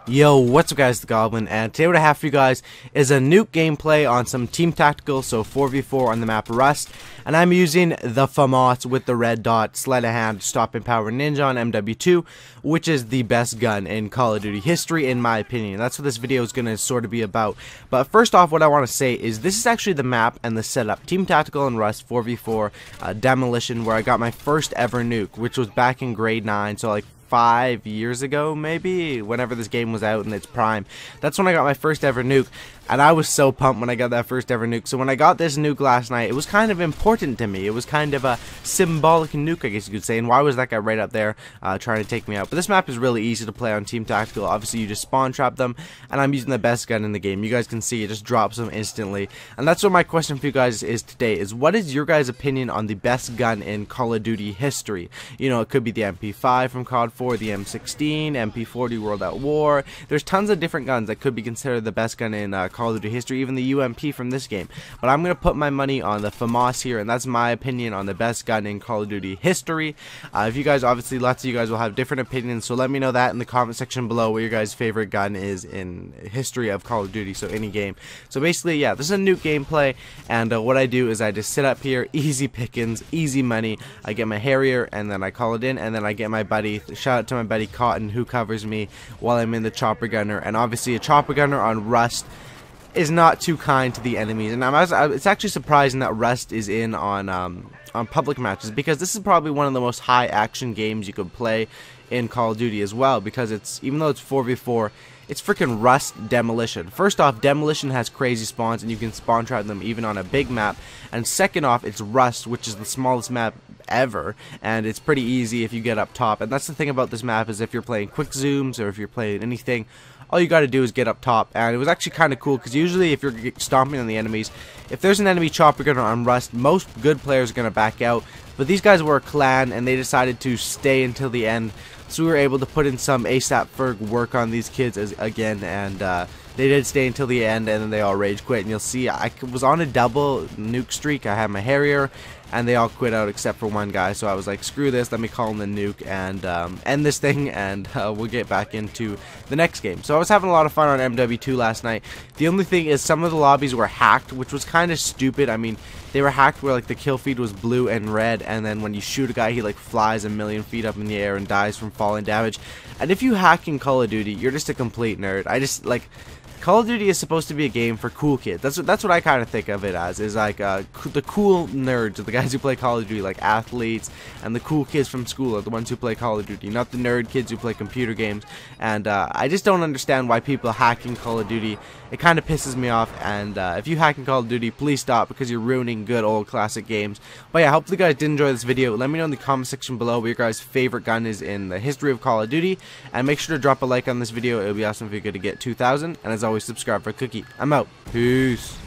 Yo, what's up guys, the Goblin, and today what I have for you guys is a nuke gameplay on some team tactical, so 4v4 on the map Rust, and I'm using the FAMAS with the red dot, sleight of hand, stop and power ninja on MW2, which is the best gun in Call of Duty history in my opinion. That's what this video is going to sort of be about. But first off, what I want to say is this is actually the map and the setup. Team tactical and Rust 4v4 demolition, where I got my first ever nuke, which was back in grade 9, so like 5 years ago, maybe, whenever this game was out in its prime. That's when I got my first ever nuke, and I was so pumped when I got that first ever nuke. So when I got this nuke last night, it was kind of important to me. It was kind of a symbolic nuke, I guess you could say. And why was that guy right up there trying to take me out? But this map is really easy to play on Team Tactical. Obviously, you just spawn trap them, and I'm using the best gun in the game. You guys can see it just drops them instantly. And that's what my question for you guys is today, is what is your guys' opinion on the best gun in Call of Duty history? You know, it could be the MP5 from COD 4, the M16, MP40 World at War. There's tons of different guns that could be considered the best gun in Call of Duty history, even the UMP from this game. But I'm going to put my money on the FAMAS here, and that's my opinion on the best gun in Call of Duty history. If you guys, obviously, lots of you guys will have different opinions, so let me know that in the comment section below what your guys' favorite gun is in history of Call of Duty, so any game. So basically, yeah, this is a nuke gameplay, and what I do is I just sit up here, easy pickings, easy money. I get my Harrier, and then I call it in, and then I get my buddy, shout out to my buddy Cotton, who covers me while I'm in the chopper gunner. And obviously a chopper gunner on Rust is not too kind to the enemies, and it's actually surprising that Rust is in on public matches, because this is probably one of the most high action games you could play in Call of Duty as well, because it's, even though it's 4v4, it's freaking Rust Demolition. First off, Demolition has crazy spawns, and you can spawn trap them even on a big map. And second off, it's Rust, which is the smallest map ever, and it's pretty easy if you get up top. And that's the thing about this map, is if you're playing quick zooms or if you're playing anything, all you gotta do is get up top. And it was actually kind of cool, because usually if you're stomping on the enemies, if there's an enemy chopper gunner on Rust, most good players are gonna back out. But these guys were a clan, and they decided to stay until the end. So we were able to put in some ASAP Ferg work on these kids again, and they did stay until the end, and then they all rage quit. And you'll see I was on a double nuke streak. I had my Harrier, and they all quit out except for one guy. So I was like, screw this, let me call in the nuke and end this thing, and we'll get back into the next game. So I was having a lot of fun on MW2 last night. The only thing is some of the lobbies were hacked, which was kind of stupid. I mean, they were hacked where like the kill feed was blue and red, and then when you shoot a guy, he like flies a million feet up in the air and dies from falling damage. And if you hack in Call of Duty, you're just a complete nerd. I just like, Call of Duty is supposed to be a game for cool kids. That's what I kind of think of it as, is like the cool nerds, the guys who play Call of Duty, like athletes, and the cool kids from school are the ones who play Call of Duty, not the nerd kids who play computer games. And I just don't understand why people hack in Call of Duty. It kind of pisses me off, and if you hack in Call of Duty, please stop, because you're ruining good old classic games. But yeah, hopefully you guys did enjoy this video. Let me know in the comment section below what your guys' favorite gun is in the history of Call of Duty, and make sure to drop a like on this video. It would be awesome if you could get 2,000, and as always, subscribe for a cookie. I'm out. Peace.